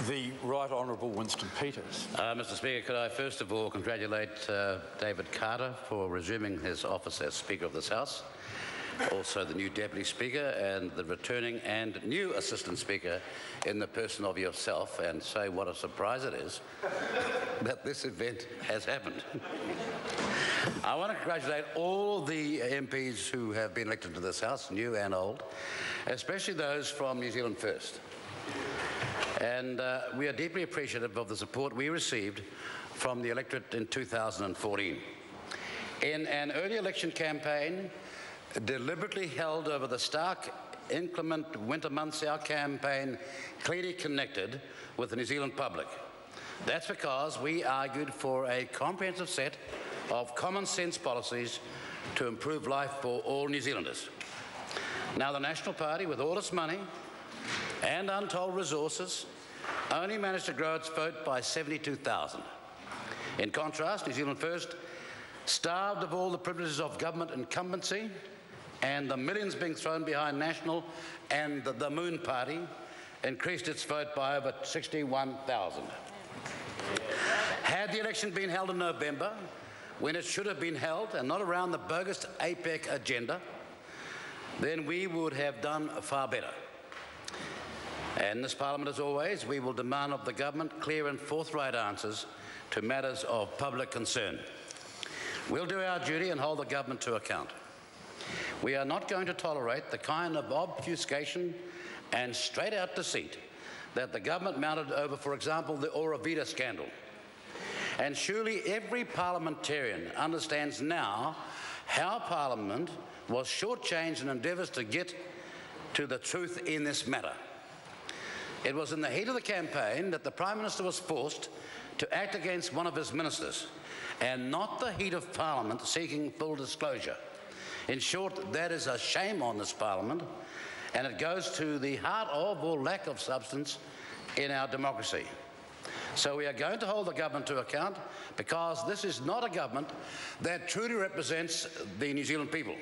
The Right Honourable Winston Peters. Mr Speaker, could I first of all congratulate David Carter for resuming his office as Speaker of this House, also the new Deputy Speaker and the returning and new Assistant Speaker in the person of yourself, and say what a surprise it is that this event has happened. I want to congratulate all the MPs who have been elected to this House, new and old, especially those from New Zealand First. And we are deeply appreciative of the support we received from the electorate in 2014. In an early election campaign deliberately held over the stark, inclement winter months, our campaign clearly connected with the New Zealand public. That's because we argued for a comprehensive set of common sense policies to improve life for all New Zealanders. Now, the National Party, with all its money and untold resources, only managed to grow its vote by 72,000. In contrast, New Zealand First, starved of all the privileges of government incumbency and the millions being thrown behind National and the Moon Party, increased its vote by over 61,000. Had the election been held in November, when it should have been held, and not around the bogus APEC agenda, then we would have done far better. And in this Parliament, as always, we will demand of the government clear and forthright answers to matters of public concern. We'll do our duty and hold the government to account. We are not going to tolerate the kind of obfuscation and straight-out deceit that the government mounted over, for example, the Aurovita scandal. And surely every parliamentarian understands now how Parliament was shortchanged in endeavours to get to the truth in this matter. It was in the heat of the campaign that the Prime Minister was forced to act against one of his ministers, and not the heat of Parliament seeking full disclosure. In short, that is a shame on this Parliament, and it goes to the heart of or lack of substance in our democracy. So we are going to hold the government to account, because this is not a government that truly represents the New Zealand people.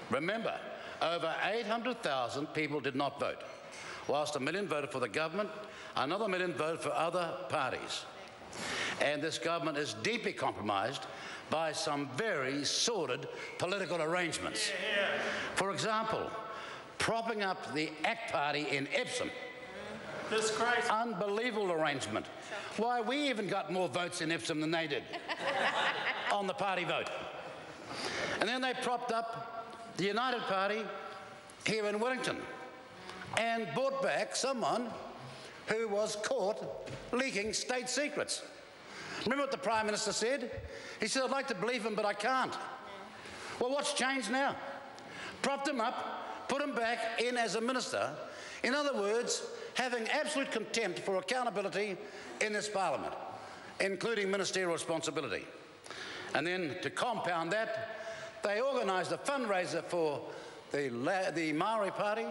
Remember, over 800,000 people did not vote. Whilst 1 million voted for the government, another 1 million voted for other parties. And this government is deeply compromised by some very sordid political arrangements. For example, propping up the ACT Party in Epsom. Disgrace. Unbelievable arrangement. Why, we even got more votes in Epsom than they did on the party vote. And then they propped up the United Party here in Wellington and brought back someone who was caught leaking state secrets. Remember what the Prime Minister said? He said, I'd like to believe him, but I can't. Well, what's changed now? Propped him up, put him back in as a minister. In other words, having absolute contempt for accountability in this Parliament, including ministerial responsibility. And then, to compound that, they organised a fundraiser for the Maori Party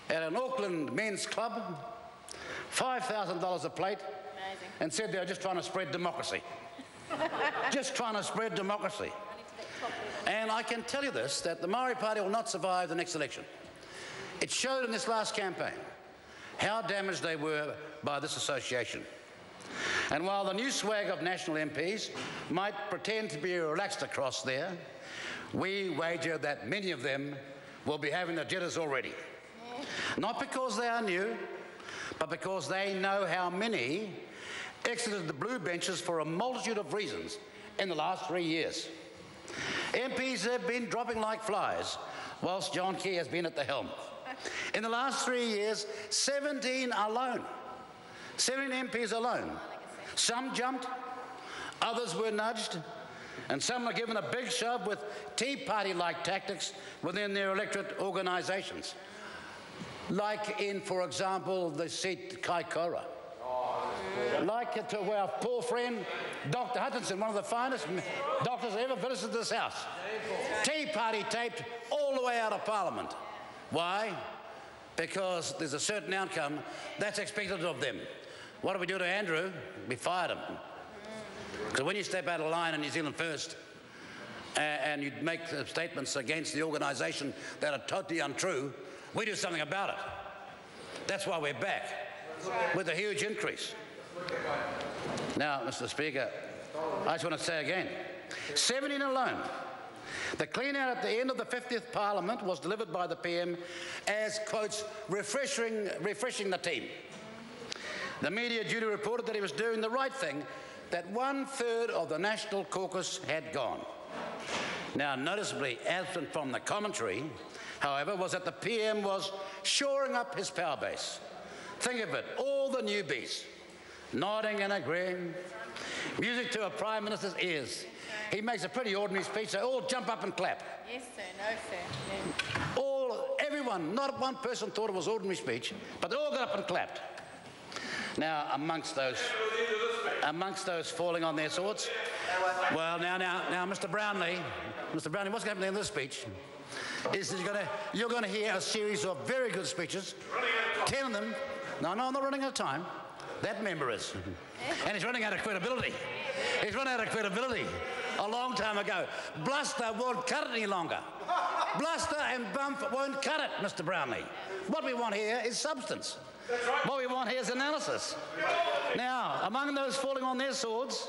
at an Auckland men's club, $5,000 a plate, amazing, and said they were just trying to spread democracy. Just trying to spread democracy. And I can tell you this, that the Maori Party will not survive the next election. It showed in this last campaign how damaged they were by this association. And while the new swag of National MPs might pretend to be relaxed across there, we wager that many of them will be having the jitters already. Not because they are new, but because they know how many exited the blue benches for a multitude of reasons in the last 3 years. MPs have been dropping like flies whilst John Key has been at the helm. In the last 3 years, 17 alone. 17 MPs alone. Some jumped, others were nudged, and some were given a big shove with Tea Party-like tactics within their electorate organisations. Like in, for example, the seat Kaikoura. Like to our poor friend, Dr. Hutchinson, one of the finest doctors ever visited this house. Tea Party taped all the way out of Parliament. Why? Because there's a certain outcome that's expected of them. What do we do to Andrew? We fired him. Because when you step out of line in New Zealand First and you make statements against the organisation that are totally untrue, we do something about it. That's why we're back. with a huge increase. Now, Mr. Speaker, I just want to say again, 17 alone. The clean-out at the end of the 50th Parliament was delivered by the PM as, quotes, refreshing the team. The media duly reported that he was doing the right thing, that 1/3 of the National Caucus had gone. Now, noticeably absent from the commentary, however, was that the PM was shoring up his power base. Think of it, all the newbies, nodding and agreeing, music to a Prime Minister's ears. He makes a pretty ordinary speech, so all jump up and clap. Yes, sir. No, sir. Yeah. Everyone, not one person thought it was ordinary speech, but they all got up and clapped. Now, amongst those falling on their swords, well, now, Mr. Brownlee, what's going to happen in this speech is you're going to hear a series of very good speeches, 10 of them. No, I'm not running out of time. That member is. And he's running out of credibility. He's run out of credibility a long time ago. Bluster won't cut it any longer. Bluster and bump won't cut it, Mr. Brownlee. What we want here is substance. What we want here is analysis. Now, among those falling on their swords,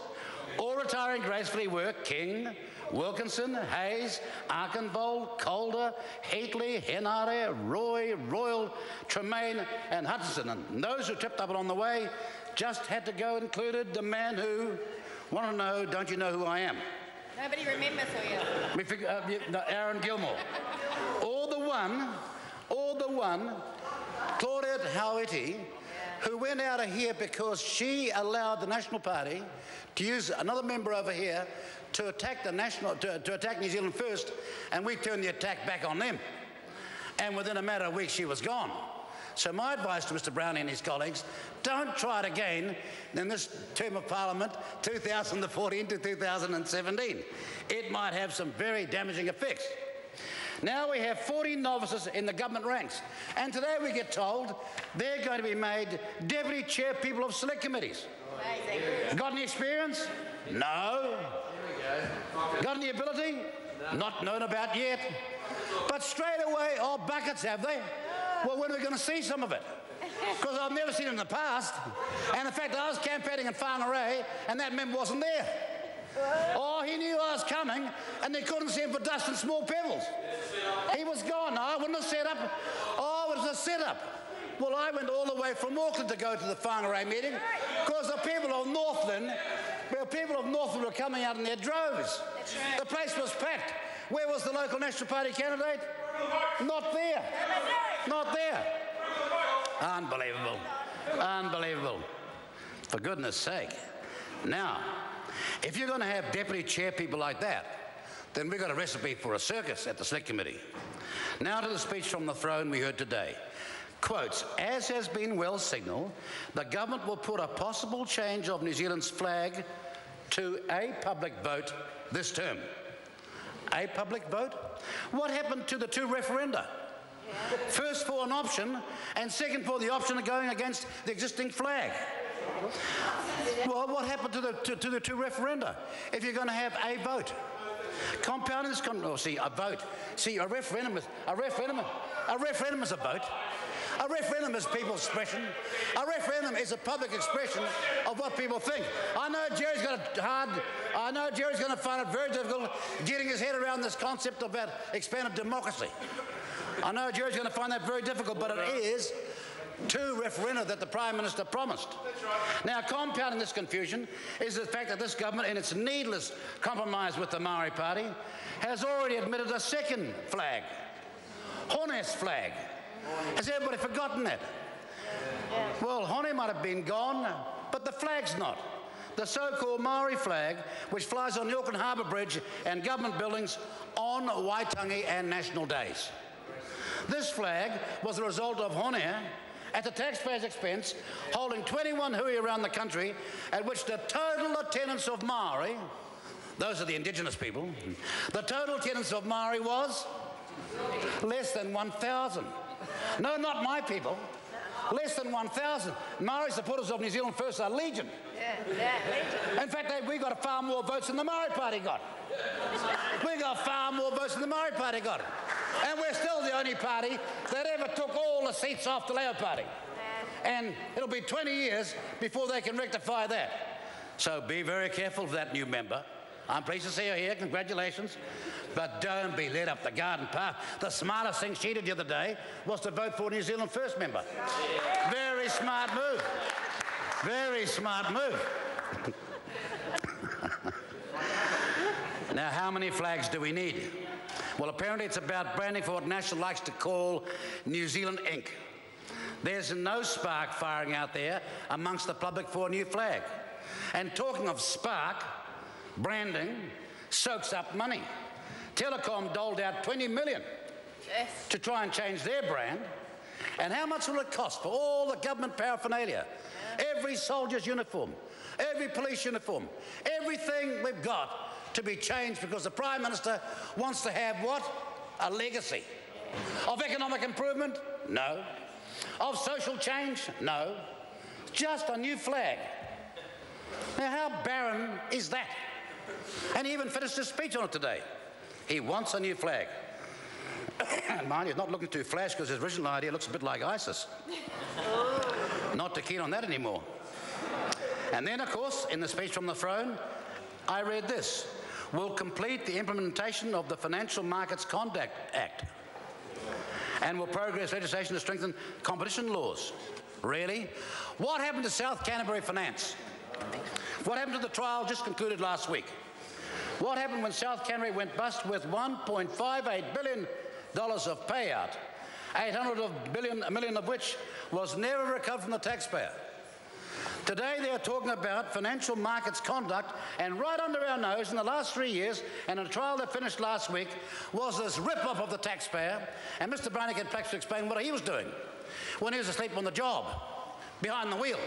all retiring gracefully were King, Wilkinson, Hayes, Archinvold, Calder, Heatley, Henare, Roy, Royal, Tremaine and Hutchinson. And those who tripped up along the way just had to go included the man who, want to know, don't you know who I am? Nobody remembers who you are. Aaron Gilmore. Or the one, Claudette Howity, who went out of here because she allowed the National Party to use another member over here to attack to attack New Zealand First, and we turned the attack back on them. And within a matter of weeks, she was gone. So my advice to Mr. Brownlee and his colleagues, don't try it again in this term of Parliament, 2014 to 2017. It might have some very damaging effects. Now we have 40 novices in the government ranks, and today we get told they're going to be made deputy chair people of select committees. Amazing. Got any experience? No. Got any ability? No. Not known about yet. But straight away, oh, buckets, have they? Well, when are we going to see some of it? Because I've never seen it in the past. And in fact, I was campaigning in Whangarei, and that member wasn't there. Oh, he knew I was coming, and they couldn't see him for dust and small pebbles. He was gone. No, I wouldn't have set up. Oh, it was a setup. Well, I went all the way from Auckland to go to the Whangarei meeting because the people of Northland were coming out in their droves. That's right. The place was packed. Where was the local National Party candidate? Not there. Not there. Unbelievable. Unbelievable. For goodness sake. Now, if you're going to have deputy chair people like that, then we've got a recipe for a circus at the Select Committee. Now to the speech from the throne we heard today. Quotes, as has been well signalled, the government will put a possible change of New Zealand's flag to a public vote this term. A public vote? What happened to the two referenda? First for an option, and second for the option of going against the existing flag. Well, what happened to the two referenda if you're going to have a vote? Compounding this, a vote. See, a referendum is a vote. A referendum is people's expression. A referendum is a public expression of what people think. I know Jerry's going to find it very difficult getting his head around this concept about expanded democracy. I know Jerry's going to find that very difficult, but it is two referenda that the Prime Minister promised. Now, compounding this confusion is the fact that this government, in its needless compromise with the Maori Party, has already admitted a second flag, Hone's flag. Has everybody forgotten that? Well, Hone might have been gone, but the flag's not. The so-called Maori flag, which flies on the Auckland Harbour Bridge and government buildings on Waitangi and national days. This flag was the result of Hone, at the taxpayer's expense, holding 21 hui around the country, at which the total attendance of Maori, those are the indigenous people, the total attendance of Maori was less than 1,000. No, not my people. Less than 1,000. Maori supporters of New Zealand First are legion. Legion. In fact, we got far more votes than the Maori Party got. We got far more votes than the Maori Party got. And we're still the only party that ever took all the seats off the Labour Party. And it'll be 20 years before they can rectify that. So be very careful of that new member. I'm pleased to see her here. Congratulations. But don't be led up the garden path. The smartest thing she did the other day was to vote for New Zealand First member. Very smart move. Very smart move. Now, how many flags do we need? Well, apparently it's about branding for what National likes to call New Zealand Inc. There's no spark firing out there amongst the public for a new flag. And talking of spark, branding soaks up money. Telecom doled out 20 million to try and change their brand. And how much will it cost for all the government paraphernalia? Every soldier's uniform, every police uniform, everything we've got to be changed because the Prime Minister wants to have what? A legacy. Of economic improvement? No. Of social change? No. Just a new flag. Now, how barren is that? And he even finished his speech on it today. He wants a new flag. Mind you, he's not looking too flash because his original idea looks a bit like ISIS. Not too keen on that anymore. And then, of course, in the speech from the throne, I read this. Will complete the implementation of the Financial Markets Conduct Act and will progress legislation to strengthen competition laws. Really? What happened to South Canterbury Finance? What happened to the trial just concluded last week? What happened when South Canterbury went bust with $1.58 billion of payout, 800 million of which was never recovered from the taxpayer? Today they're talking about financial markets conduct, and right under our nose in the last 3 years, and a trial that finished last week, was this rip-off of the taxpayer, and Mr. Browning had perhaps to explain what he was doing when he was asleep on the job, behind the wheel.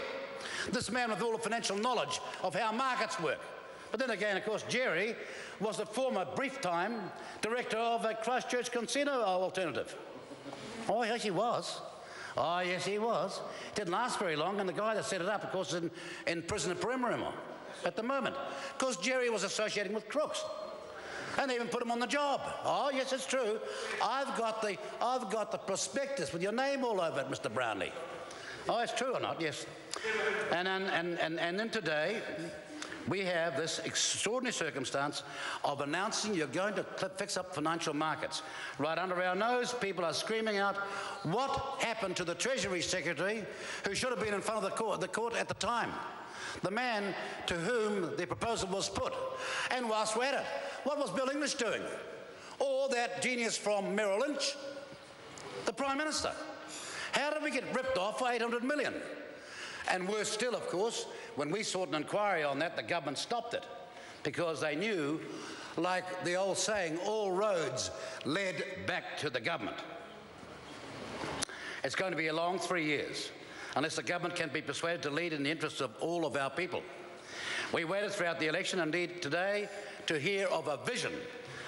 This man with all the financial knowledge of how markets work. But then again, of course, Jerry was the former brief-time director of a Christchurch casino alternative. Oh, yes, he was. Oh, yes, he was. It didn't last very long, and the guy that set it up, of course, is in prison at Perimeter at the moment, because Jerry was associating with crooks. And they even put him on the job. Oh, yes, it's true. I've got the prospectus with your name all over it, Mr. Brownlee. Oh, it's true or not? Yes. And then today, we have this extraordinary circumstance of announcing you're going to fix up financial markets. Right under our nose, people are screaming out, what happened to the Treasury Secretary who should have been in front of the court at the time? The man to whom the proposal was put. And whilst we're at it, what was Bill English doing? Or that genius from Merrill Lynch, the Prime Minister. How did we get ripped off for 800 million? And worse still, of course, when we sought an inquiry on that, the government stopped it because they knew, like the old saying, all roads led back to the government. It's going to be a long 3 years unless the government can be persuaded to lead in the interests of all of our people. We waited throughout the election, indeed today, to hear of a vision,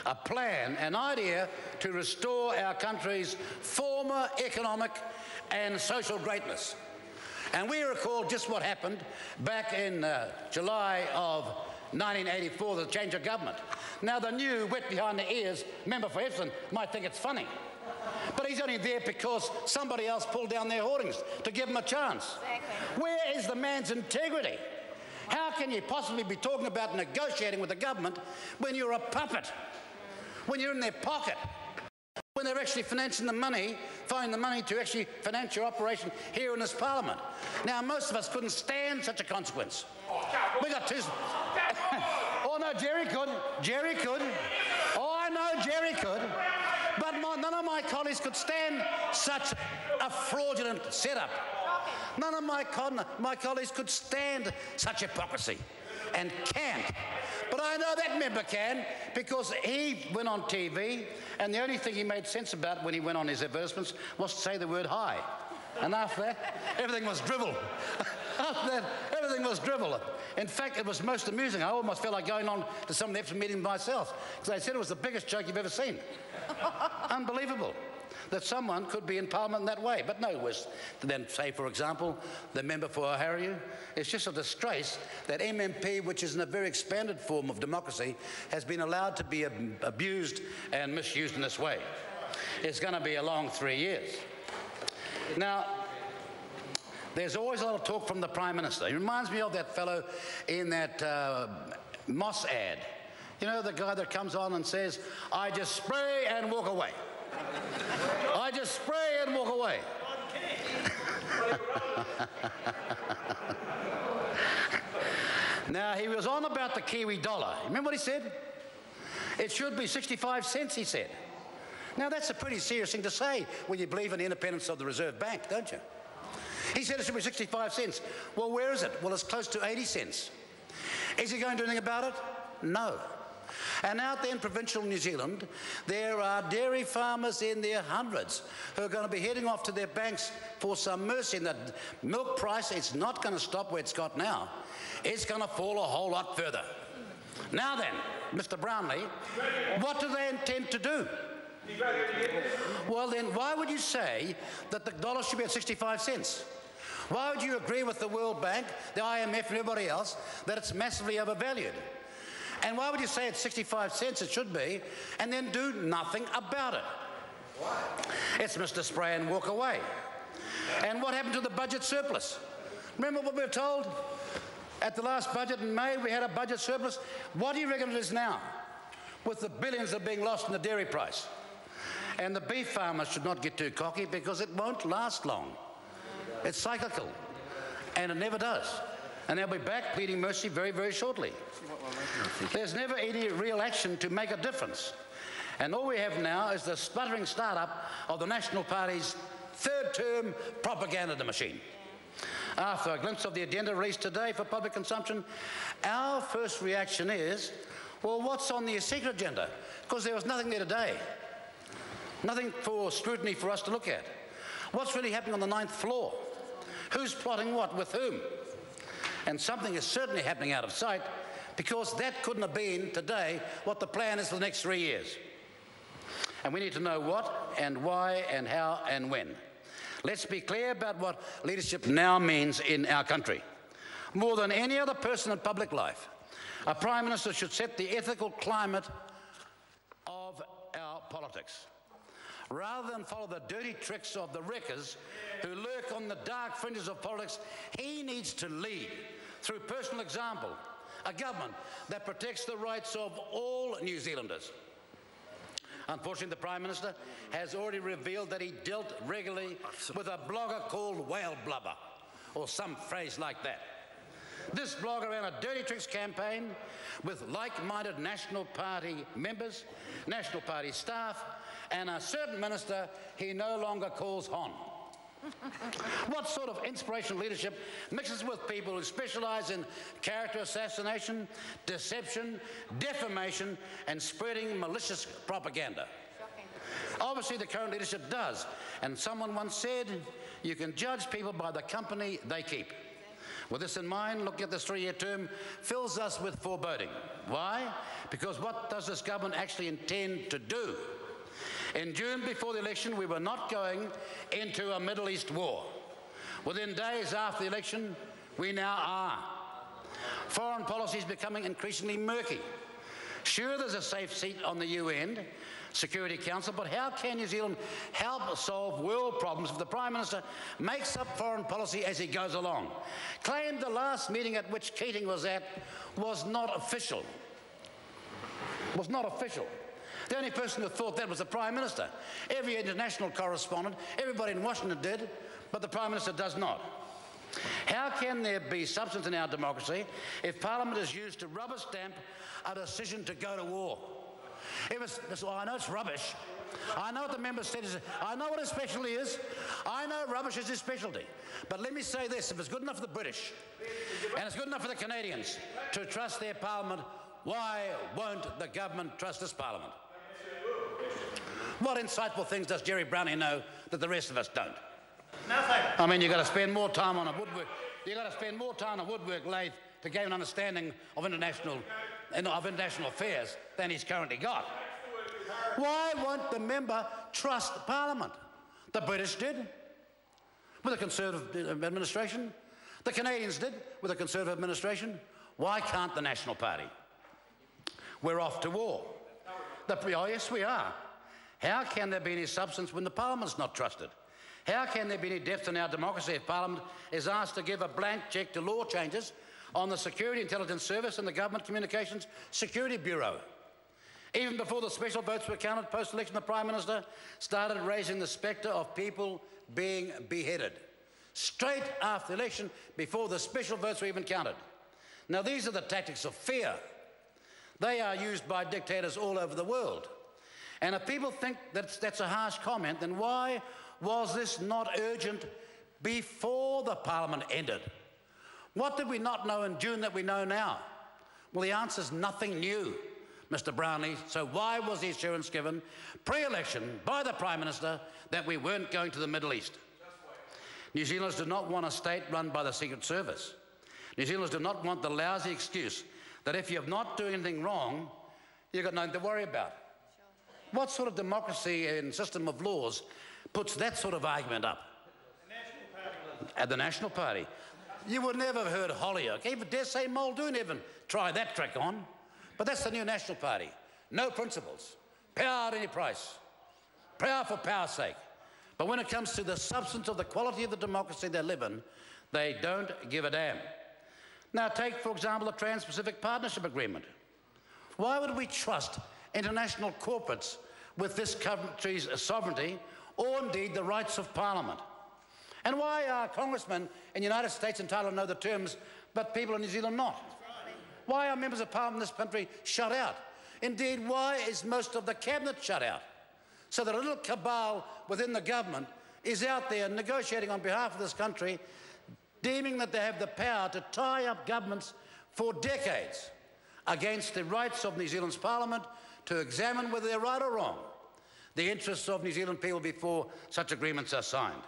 a plan, an idea to restore our country's former economic and social greatness. And we recall just what happened back in July of 1984, the change of government. Now, the new wet behind the ears member for Epsom might think it's funny, but he's only there because somebody else pulled down their hoardings to give him a chance. Exactly. Where is the man's integrity? How can you possibly be talking about negotiating with the government when you're a puppet, when you're in their pocket, when they're actually financing the money, finding the money to actually finance your operation here in this parliament? Now, most of us couldn't stand such a consequence. We got two... Oh, no, Jerry could. Jerry could. Oh, I know Jerry could. But none of my colleagues could stand such a fraudulent setup. None of my colleagues could stand such hypocrisy and can't. But I know that member can, because he went on TV and the only thing he made sense about when he went on his advertisements was to say the word hi. And after that, everything was drivel. After that, everything was drivel. In fact, it was most amusing. I almost felt like going on to some of the Epsom meetings myself, because they said it was the biggest joke you've ever seen. Unbelievable that someone could be in Parliament in that way. But no worse than, say, for example, the member for Ohariu. It's just a disgrace that MMP, which is in a very expanded form of democracy, has been allowed to be abused and misused in this way. It's going to be a long 3 years. Now, there's always a lot of talk from the Prime Minister. He reminds me of that fellow in that Moss ad. You know, the guy that comes on and says, I just spray and walk away. I just spray and walk away. Now, he was on about the Kiwi dollar. Remember what he said? It should be 65 cents, he said. Now, that's a pretty serious thing to say when you believe in the independence of the Reserve Bank, don't you? He said it should be 65 cents. Well, where is it? Well, it's close to 80 cents. Is he going to do anything about it? No. And out there in provincial New Zealand, there are dairy farmers in their hundreds who are going to be heading off to their banks for some mercy. And the milk price, it's not going to stop where it's got now. It's going to fall a whole lot further. Now then, Mr. Brownlee, what do they intend to do? Well then, why would you say that the dollar should be at 65 cents? Why would you agree with the World Bank, the IMF and everybody else that it's massively overvalued? And why would you say it's 65 cents it should be and then do nothing about it? Why? It's Mr. Spray and walk away. And what happened to the budget surplus? Remember what we were told? At the last budget in May, we had a budget surplus. What do you reckon it is now? With the billions that are being lost in the dairy price. And the beef farmers should not get too cocky because it won't last long. It's cyclical. And it never does. And they'll be back pleading mercy very, very shortly. There's never any real action to make a difference. And all we have now is the sputtering start-up of the National Party's third-term propaganda machine. After a glimpse of the agenda released today for public consumption, our first reaction is, well, what's on the secret agenda? Because there was nothing there today. Nothing for scrutiny for us to look at. What's really happening on the 9th floor? Who's plotting what with whom? And something is certainly happening out of sight, because that couldn't have been today what the plan is for the next 3 years. And we need to know what and why and how and when. Let's be clear about what leadership now means in our country. More than any other person in public life, a Prime Minister should set the ethical climate of our politics. Rather than follow the dirty tricks of the wreckers who lurk on the dark fringes of politics, he needs to lead through personal example, a government that protects the rights of all New Zealanders. Unfortunately, the Prime Minister has already revealed that he dealt regularly with a blogger called Whale Blubber, or some phrase like that. This blogger ran a dirty tricks campaign with like-minded National Party members, National Party staff, and a certain minister he no longer calls Hon. What sort of inspirational leadership mixes with people who specialise in character assassination, deception, defamation, and spreading malicious propaganda? Shocking. Obviously, the current leadership does. And someone once said, you can judge people by the company they keep. With this in mind, looking at this 3-year term fills us with foreboding. Why? Because what does this government actually intend to do? In June, before the election, we were not going into a Middle East war. Within days after the election, we now are. Foreign policy is becoming increasingly murky. Sure, there's a safe seat on the UN Security Council, but how can New Zealand help solve world problems if the Prime Minister makes up foreign policy as he goes along? Claimed the last meeting at which Keating was at was not official. Was not official. The only person who thought that was the Prime Minister. Every international correspondent, everybody in Washington did, but the Prime Minister does not. How can there be substance in our democracy if Parliament is used to rubber stamp a decision to go to war? I know it's rubbish. I know what the member said is. I know what his specialty is. I know rubbish is his specialty. But let me say this, if it's good enough for the British, and it's good enough for the Canadians to trust their Parliament, why won't the government trust this Parliament? What insightful things does Jerry Brownie know that the rest of us don't? Nothing. I mean, you've got to spend more time on a woodwork. You've got to spend more time on a woodwork lathe to gain an understanding of international affairs than he's currently got. Why won't the member trust Parliament? The British did with a Conservative administration. The Canadians did with a Conservative administration. Why can't the National Party? We're off to war. Oh, yes, we are. How can there be any substance when the Parliament's not trusted? How can there be any depth in our democracy if Parliament is asked to give a blank cheque to law changes on the Security Intelligence Service and the Government Communications Security Bureau? Even before the special votes were counted post-election, the Prime Minister started raising the spectre of people being beheaded. Straight after the election, before the special votes were even counted. Now, these are the tactics of fear. They are used by dictators all over the world. And if people think that that's a harsh comment, then why was this not urgent before the Parliament ended? What did we not know in June that we know now? Well, the answer is nothing new, Mr. Brownlee. So why was the assurance given pre-election by the Prime Minister that we weren't going to the Middle East? New Zealanders do not want a state run by the Secret Service. New Zealanders do not want the lousy excuse that if you're not doing anything wrong, you've got nothing to worry about. What sort of democracy and system of laws puts that sort of argument up? At the National Party. You would never have heard Holyoake, even dare say Muldoon even try that trick on. But that's the new National Party. No principles. Power at any price. Power for power's sake. But when it comes to the substance of the quality of the democracy they live in, they don't give a damn. Now take, for example, the Trans-Pacific Partnership Agreement. Why would we trust international corporates with this country's sovereignty or indeed the rights of Parliament? And why are congressmen in the United States entitled to know the terms, but people in New Zealand not? Why are members of Parliament in this country shut out? Indeed, why is most of the cabinet shut out? So that a little cabal within the government is out there negotiating on behalf of this country, deeming that they have the power to tie up governments for decades against the rights of New Zealand's Parliament to examine whether they're right or wrong, the interests of New Zealand people before such agreements are signed.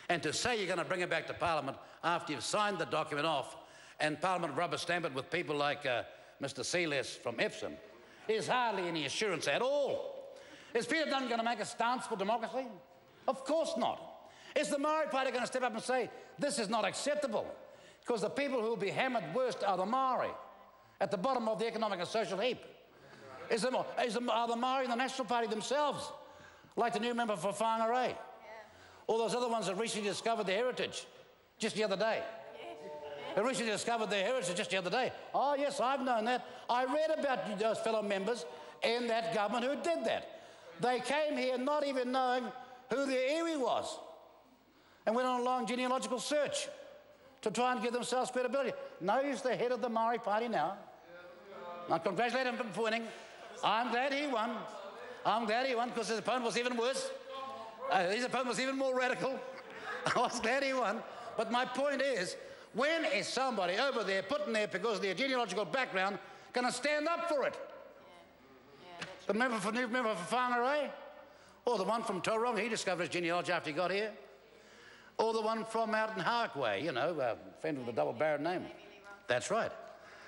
And to say you're going to bring it back to Parliament after you've signed the document off and Parliament rubber stamp it with people like Mr. Seales from Epsom is hardly any assurance at all. Is Peter Dunn going to make a stance for democracy? Of course not. Is the Maori Party going to step up and say, this is not acceptable? Because the people who will be hammered worst are the Maori, at the bottom of the economic and social heap. Are the Maori in the National Party themselves, like the new member for Whangarei? All those other ones that recently discovered their heritage just the other day. They recently discovered their heritage just the other day. Oh, yes, I've known that. I read about those fellow members in that government who did that. They came here not even knowing who their iwi was and went on a long genealogical search to try and give themselves credibility. Now he's the head of the Maori Party now. I congratulate him for winning. I'm glad he won. I'm glad he won because his opponent was even worse. His opponent was even more radical. I was glad he won. But my point is, when is somebody over there put in there because of their genealogical background going to stand up for it? The new member for Whangarei? Or the one from Tauranga, he discovered his genealogy after he got here? Or the one from out in Harkway, you know, a friend with a double-barreled name. That's right.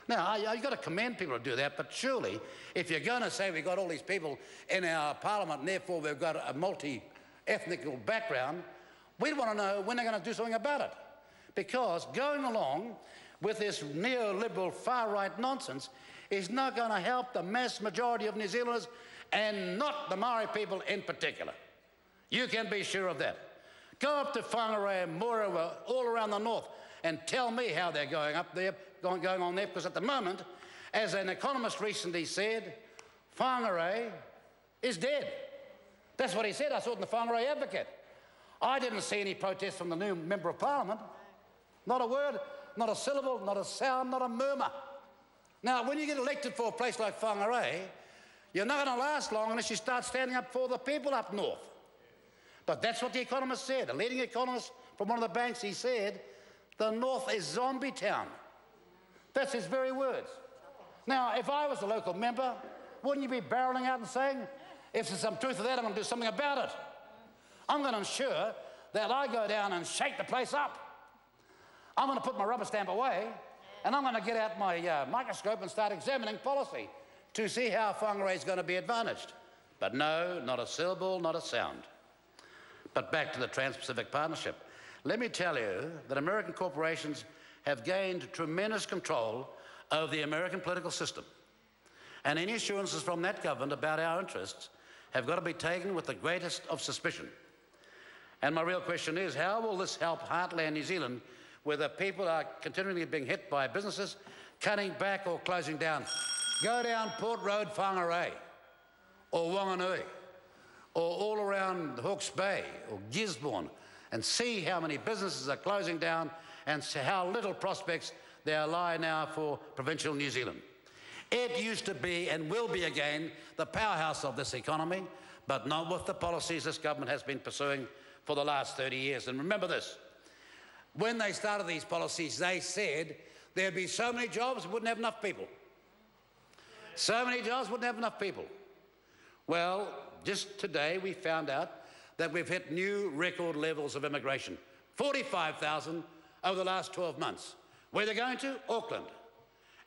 Now, you've got to commend people to do that, but surely, if you're going to say we've got all these people in our parliament and therefore we've got a multi-ethnic background, we'd want to know when they're going to do something about it. Because going along with this neoliberal far-right nonsense is not going to help the mass majority of New Zealanders and not the Maori people in particular. You can be sure of that. Go up to Whangarei and Moerewa, all around the north, and tell me how they're going up there, going on there, because at the moment, as an economist recently said, Whangarei is dead. That's what he said. I saw it in the Whangarei Advocate. I didn't see any protest from the new Member of Parliament. Not a word, not a syllable, not a sound, not a murmur. Now, when you get elected for a place like Whangarei, you're not going to last long unless you start standing up for the people up north. But that's what the economist said. A leading economist from one of the banks, he said, the north is zombie town. That's his very words. Now, if I was a local member, wouldn't you be barreling out and saying, if there's some truth to that, I'm going to do something about it. I'm going to ensure that I go down and shake the place up. I'm going to put my rubber stamp away, and I'm going to get out my microscope and start examining policy to see how Whangarei is going to be advantaged. But no, not a syllable, not a sound. But back to the Trans-Pacific Partnership. Let me tell you that American corporations have gained tremendous control over the American political system. And any assurances from that government about our interests have got to be taken with the greatest of suspicion. And my real question is, how will this help heartland New Zealand, where the people are continually being hit by businesses cutting back or closing down? Go down Port Road, Whangarei, or Wanganui, or all around Hawke's Bay or Gisborne, and see how many businesses are closing down and how little prospects there lie now for provincial New Zealand. It used to be and will be again the powerhouse of this economy, but not with the policies this government has been pursuing for the last 30 years. And remember this, when they started these policies, they said there'd be so many jobs, wouldn't have enough people. So many jobs, wouldn't have enough people. Well, just today we found out that we've hit new record levels of immigration, 45,000 over the last 12 months. Where they're going to? Auckland.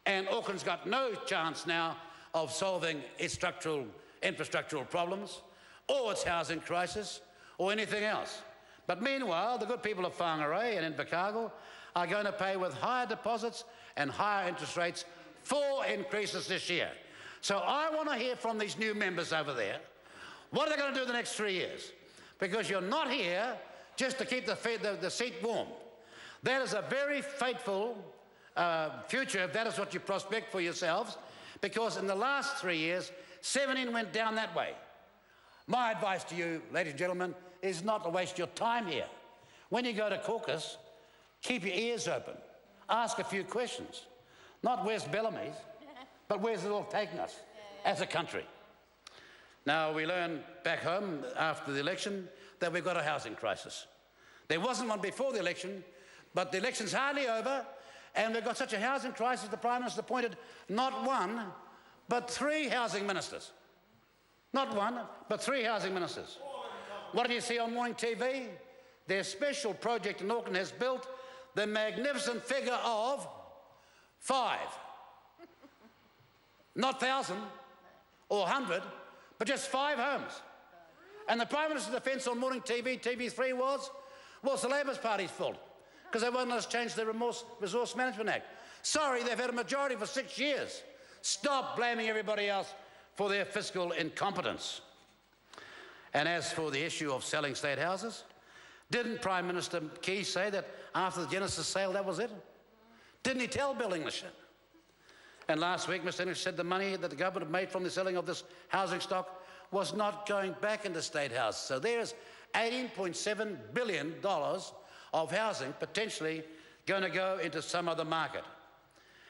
And Auckland's got no chance now of solving its infrastructural problems, or its housing crisis, or anything else. But meanwhile, the good people of Whangarei and Invercargill are going to pay with higher deposits and higher interest rates 4 increases this year. So I want to hear from these new members over there, what are they going to do the next 3 years? Because you're not here just to keep the seat warm. That is a very fateful future, if that is what you prospect for yourselves, because in the last 3 years, 17 went down that way. My advice to you, ladies and gentlemen, is not to waste your time here. When you go to caucus, keep your ears open. Ask a few questions. Not where's Bellamy's, but where's it all taking us as a country? Now, we learned back home after the election that we've got a housing crisis. There wasn't one before the election, but the election's hardly over, and we've got such a housing crisis, the Prime Minister appointed not 1, but 3 housing ministers. Not 1, but 3 housing ministers. What did you see on morning TV? Their special project in Auckland has built the magnificent figure of 5. Not 1,000 or 100, but just 5 homes. And the Prime Minister's defence on morning TV, TV3 was, well, it's the Labour Party's fault, because they won't let us change the Resource Management Act. Sorry, they've had a majority for 6 years. Stop blaming everybody else for their fiscal incompetence. And as for the issue of selling state houses, didn't Prime Minister Key say that after the Genesis sale, that was it? Didn't he tell Bill English that? And last week, Mr. English said the money that the government had made from the selling of this housing stock was not going back into state houses. So there's $18.7 billion of housing potentially going to go into some other market.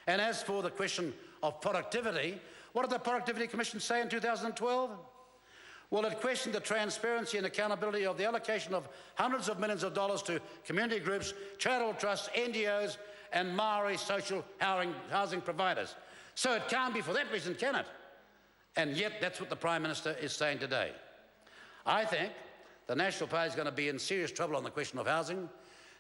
And as for the question of productivity, what did the Productivity Commission say in 2012? Well, it questioned the transparency and accountability of the allocation of hundreds of millions of dollars to community groups, charitable trusts, NGOs, and Maori social housing providers. So it can't be for that reason, can it? And yet that's what the Prime Minister is saying today. I think the National Party is going to be in serious trouble on the question of housing,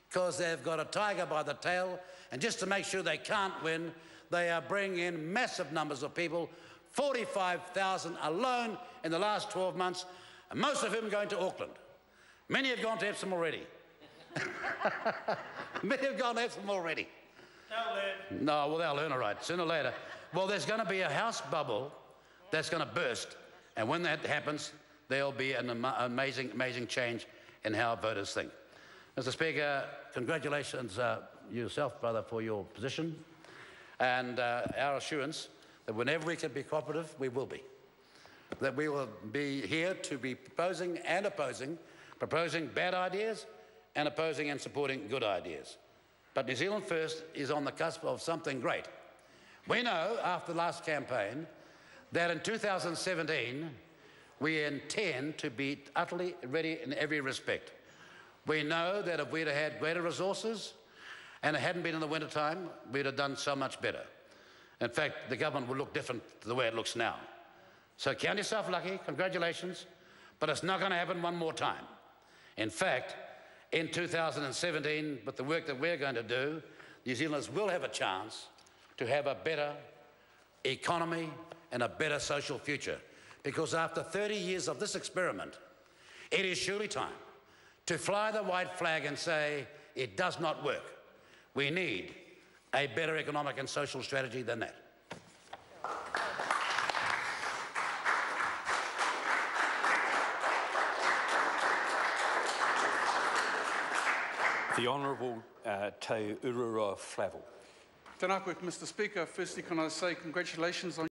because they've got a tiger by the tail, and just to make sure they can't win, they are bringing in massive numbers of people, 45,000 alone in the last 12 months, and most of whom going to Auckland. Many have gone to Epsom already. Many have gone to Epsom already. They'll learn. No, well, they'll learn, all right, sooner or later. Well, there's going to be a house bubble that's going to burst, and when that happens, there'll be an amazing, amazing change in how voters think. Mr. Speaker, congratulations yourself, brother, for your position, and our assurance that whenever we can be cooperative, we will be. That we will be here to be proposing and opposing, proposing bad ideas and opposing and supporting good ideas. But New Zealand First is on the cusp of something great. We know, after the last campaign, that in 2017, we intend to be utterly ready in every respect. We know that if we'd have had greater resources and it hadn't been in the wintertime, we'd have done so much better. In fact, the government would look different to the way it looks now. So count yourself lucky, congratulations, but it's not going to happen one more time. In fact, in 2017, with the work that we're going to do, New Zealanders will have a chance to have a better economy and a better social future. Because after 30 years of this experiment, it is surely time to fly the white flag and say, it does not work. We need a better economic and social strategy than that. The Honourable Te Urura Flavel. Tēnā koe, Mr Speaker. Firstly, can I say congratulations on